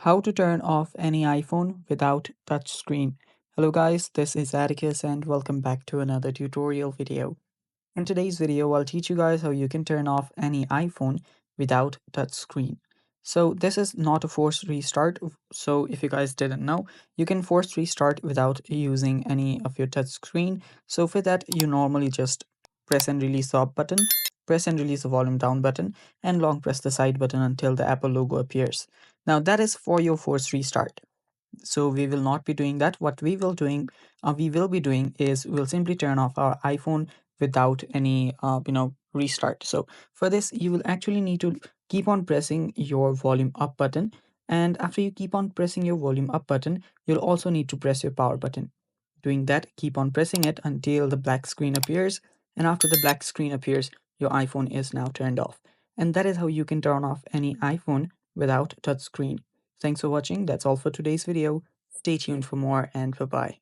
How to turn off any iPhone without touchscreen. Hello guys, this is Atticus and welcome back to another tutorial video. In today's video, I'll teach you guys how you can turn off any iPhone without touchscreen. So this is not a forced restart. So if you guys didn't know, you can force restart without using any of your touchscreen. So for that, you normally just press and release the up button, press and release the volume down button, and long press the side button until the Apple logo appears. Now that is for your forced restart. So we will not be doing that. What we will be doing is we'll simply turn off our iPhone without any restart. So for this, you will actually need to keep on pressing your volume up button, and after you keep on pressing your volume up button, you'll also need to press your power button. Doing that, keep on pressing it until the black screen appears, and after the black screen appears, your iPhone is now turned off. And that is how you can turn off any iPhone without touchscreen. Thanks for watching. That's all for today's video. Stay tuned for more, and bye bye.